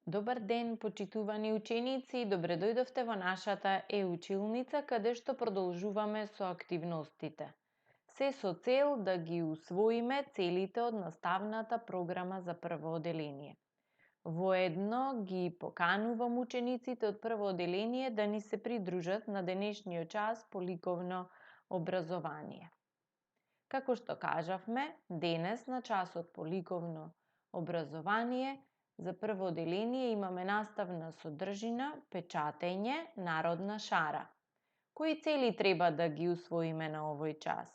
Добар ден, почитувани ученици, добре дојдовте во нашата училница каде што продолжуваме со активностите. Се со цел да ги усвоиме целите од наставната програма за прво оделение. Воедно ги поканувам учениците од прво оделение да ни се придружат на денешниот час по ликовно образование. Како што кажавме, денес на часот по ликовно образование за прво оделение имаме наставна содржина, печатење, народна шара. Кои цели треба да ги усвоиме на овој час?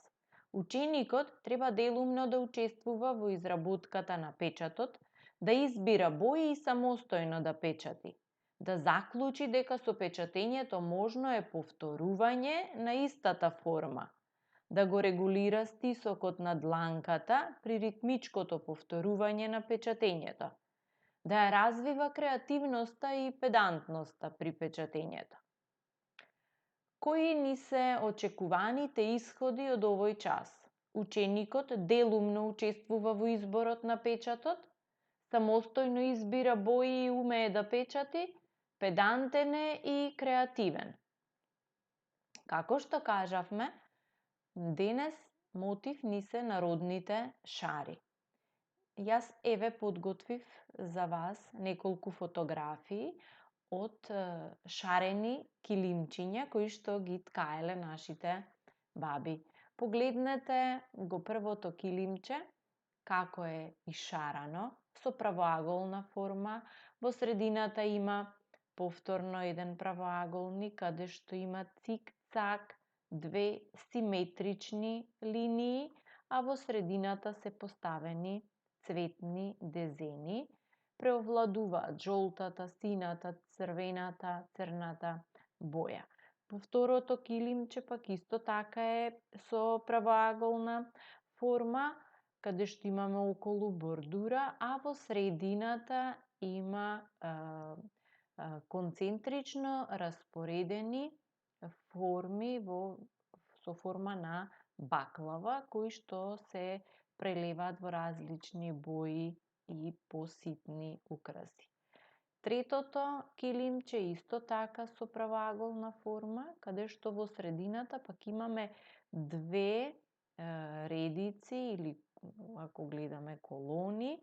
Ученикот треба делумно да учествува во изработката на печатот, да избира бои и самостојно да печати, да заклучи дека со печатењето можно е повторување на истата форма, да го регулира стисокот на дланката при ритмичкото повторување на печатењето, да ја развива креативноста и педантноста при печатењето. Кои ни се очекуваните исходи од овој час? Ученикот делумно учествува во изборот на печатот, самостојно избира бои и умее да печати, педантен е и креативен. Како што кажавме, денес мотив ни се народните шари. Јас еве подготвив за вас неколку фотографии од шарени килимчиња кои што ги ткаеле нашите баби. Погледнете го првото килимче, како е ишарано, со правоаголна форма, во средината има повторно еден правоаголник, каде што има цик-цак, две симетрични линии, а во средината се поставени цветни дезени, преовладуваат жолтата, сината, црната боја. Во второто килимче пак исто така е со правоаголна форма, каде што имаме околу бордура, а во средината има концентрично распоредени форми со форма на баклава, кои што се прелеваат во различни бои и поситни украси. Третото килимче исто така со правоаголна форма, каде што во средината пак имаме две редици или ако гледаме колони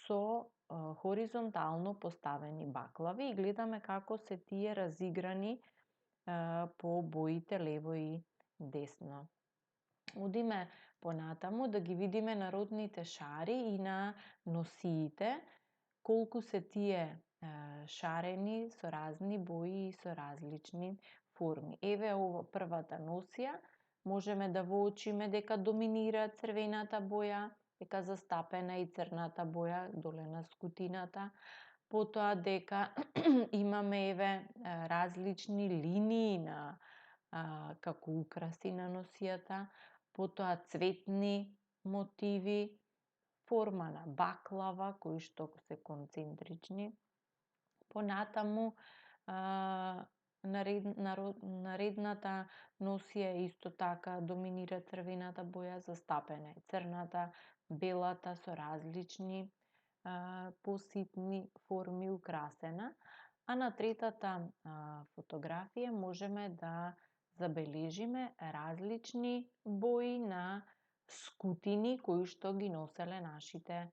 со хоризонтално поставени баклави и гледаме како се тие разиграни по боите лево и десно. Одиме понатаму да ги видиме народните шари и на носиите, колку се тие шарени со разни бои и со различни форми. Еве ова првата носија, можеме да воочиме дека доминира црвената боја, дека застапена и црната боја доле на скутината, потоа дека имаме еве различни линии на како украси на носијата, потоа цветни мотиви, форма на баклава кои што се концентрични. Понатаму наредната носија исто така доминира црвената боја, застапена е црната, белата со различни поситни форми украсена, а на третата фотографија можеме да забележиме различни бои на скутини кои што ги носеле нашите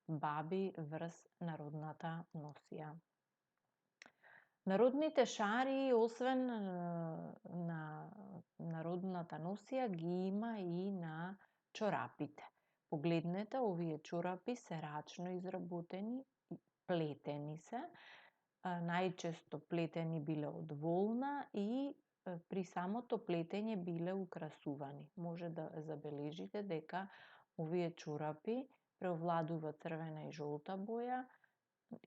баби врз народната носија. Народните шари, освен на народната носија, ги има и на чорапите. Погледнете, овие чорапи се рачно изработени, плетени се, најчесто плетени биле од волна и при самото плетење биле украсувани. Може да забележите дека овие чорапи преовладува црвена и жолта боја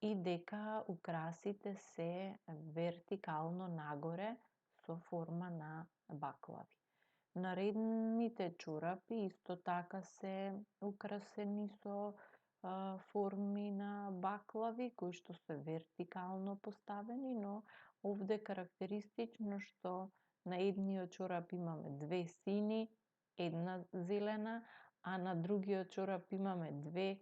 и дека украсите се вертикално нагоре со форма на баклави. Наредните чорапи исто така се украсени со форми на баклави кои што се вертикално поставени, но овде карактеристично што на едниот чорап имаме две сини, една зелена, а на другиот чорап имаме две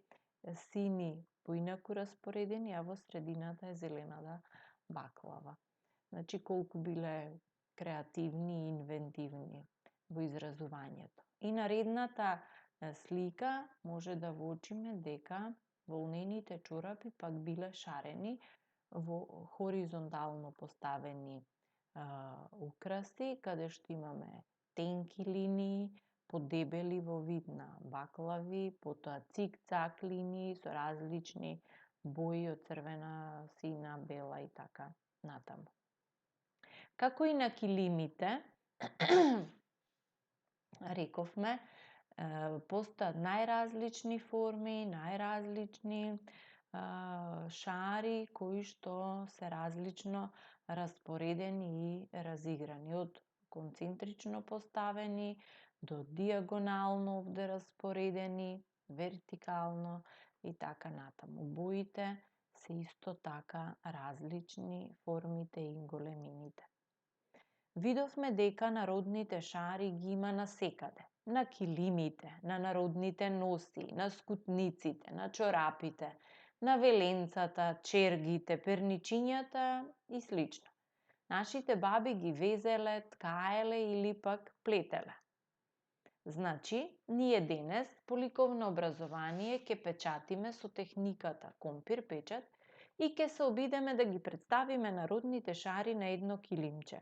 сини поинаку распоредени, а во средината е зелената баклава. Значи колку биле креативни и инвентивни во изразувањето. И наредната слика може да воочиме дека волнените чорапи пак биле шарени во хоризонтално поставени украси, каде што имаме тенки линии, подебели во вид на баклави, потоа цик-цак линии со различни бои од црвена, сина, бела и така натаму. Како и на килимите, рековме, постојат најразлични форми, најразлични шари кои што се различно распоредени и разиграни, од концентрично поставени до диагонално овде распоредени, вертикално и така натаму. Боите се исто така различни, формите и големините. Видовме дека народните шари ги има насекаде. На килимите, на народните носи, на скутниците, на чорапите, на веленцата, чергите, перничињата и слично. Нашите баби ги везеле, ткаеле или пак плетеле. Значи, ние денес по ликовно образование ќе печатиме со техниката компир печат и ќе се обидеме да ги представиме народните шари на едно килимче.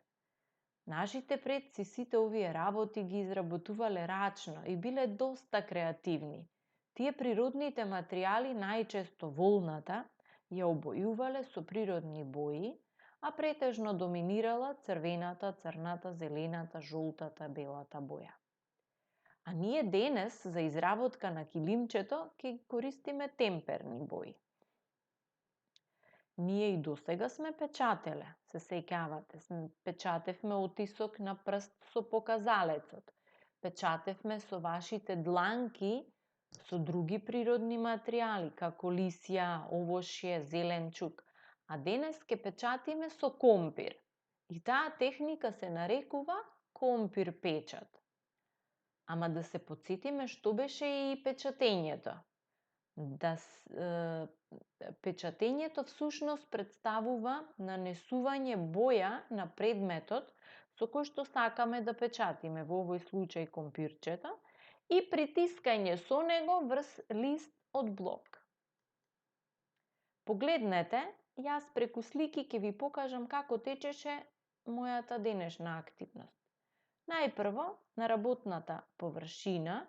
Нашите предци сите овие работи ги изработувале рачно и биле доста креативни. Тие природните материјали, најчесто волната, ја обојувале со природни бои, а претежно доминирала црвената, црната, зелената, жолтата, белата боја. А ние денес за изработка на килимчето ќе користиме темперни бои. Ние и досега сме печателе, се сеќавате, печатевме отисок на прст со показалецот, печатевме со вашите дланки со други природни материјали, како лисја, овошје, зеленчук, а денес ќе печатиме со компир. И таа техника се нарекува компир печат. Ама да се потсетиме што беше и печатењето. Печатењето всушност представува нанесување боја на предметот со кој што сакаме да печатиме, во овој случај компирчето, и притискање со него врз лист од блок. Погледнете, јас преку слики ќе ви покажам како течеше мојата денешна активност. Најпрво, на работната површина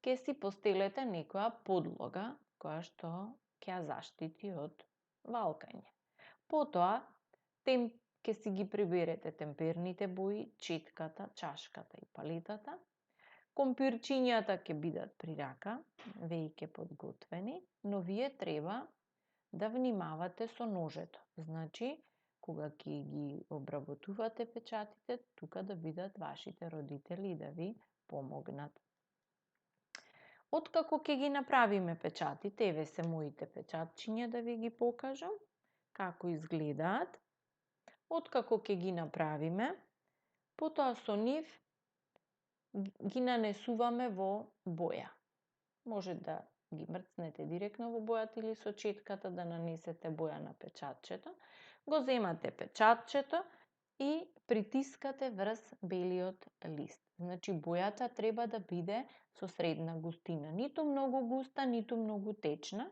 ќе си постелете некоја подлога која што ќе ја заштити од валкање. Потоа, ќе си ги приберете темперните бои, четката, чашката и палетата. Компирчињата ќе бидат при рака, веќе подготвени, но вие треба да внимавате со ножето. Значи, кога ќе ги обработувате печатите, тука да бидат вашите родители и да ви помогнат. Откако ќе ги направиме печатите, еве се моите печатчиња да ви ги покажам, како изгледаат. Откако ќе ги направиме, потоа со нив ги нанесуваме во боја. Може да ги мрцнете директно во бојата или со четката да нанесете боја на печатчето. Го земате печатчето и притискате врз белиот лист. Значи, бојата треба да биде со средна густина. Ниту многу густа, ниту многу течна.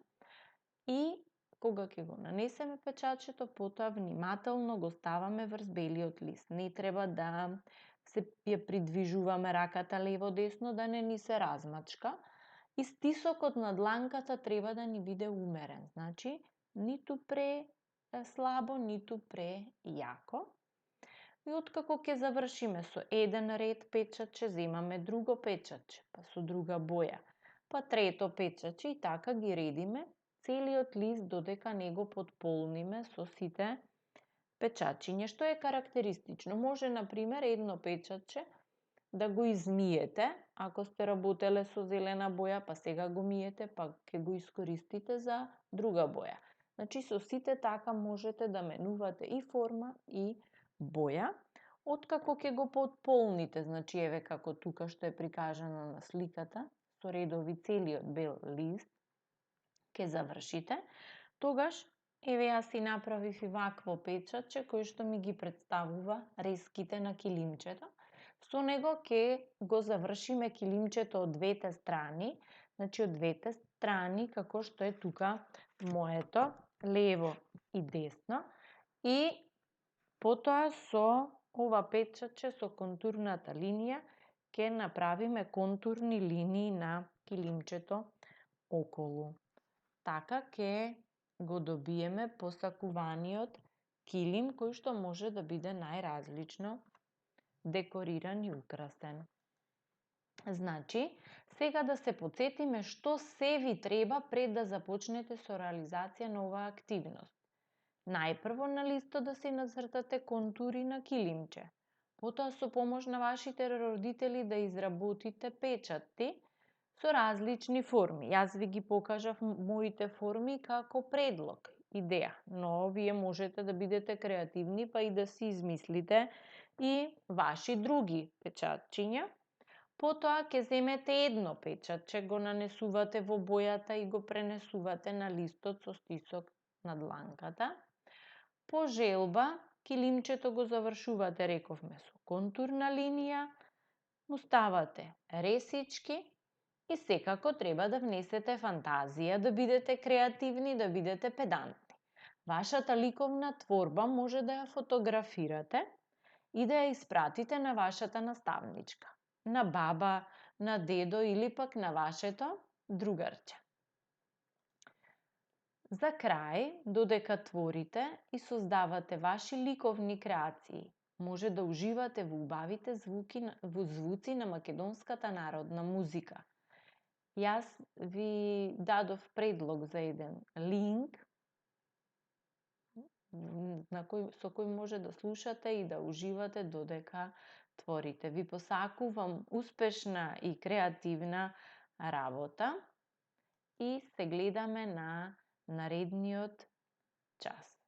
И кога ќе го нанесеме печатчето, потоа внимателно го ставаме врз белиот лист. Не треба да се ја придвижуваме раката лево-десно, да не ни се размачка. И стисокот на дланката треба да ни биде умерен. Значи, ниту слабо, ниту јако. И откако ќе завршиме со еден ред печатче, земаме друго печатче, па со друга боја, па трето печатче и така ги редиме целиот лист додека не го потполниме со сите печатчиња. Што е карактеристично? Може, например, едно печатче да го измиете, ако сте работеле со зелена боја, па сега го миете, па ќе го искористите за друга боја. Значи, со сите така можете да менувате и форма и боја. Откако ќе го потполните, значи еве како тука што е прикажано на сликата, со редови целиот бел лист, ке завршите, тогаш еве јас си направив и вакво печатче кој што ми ги представува реските на килимчето. Со него ке го завршиме килимчето од двете страни, значи од двете страни како што е тука моето, лево и десно, и потоа со ова печатче со контурната линија ќе направиме контурни линии на килимчето околу. Така ќе го добиеме посакуваниот килим кој што може да биде најразлично декориран и украсен. Значи, сега да се потсетиме што се ви треба пред да започнете со реализација на оваа активност. Најпрво на листот да си нацртате контури на килимче. Потоа со помош на вашите родители да изработите печатти со различни форми. Јас ви ги покажав моите форми како предлог, идеја, но вие можете да бидете креативни па и да си измислите и ваши други печатчиња. Потоа ќе земете едно печатче, го нанесувате во бојата и го пренесувате на листот со стисок на дланката. По желба, килимчето го завршувате, рековме, со контурна линија, му ставате ресички и секако треба да внесете фантазија, да бидете креативни, да бидете педантни. Вашата ликовна творба може да ја фотографирате и да ја испратите на вашата наставничка, на баба, на дедо или пак на вашето другарче. За крај, додека творите и создавате ваши ликовни креации, може да уживате во убавите звуци на македонската народна музика. Јас ви дадов предлог за еден линк со кој може да слушате и да уживате додека творите. Ви посакувам успешна и креативна работа и се гледаме на наредниот час.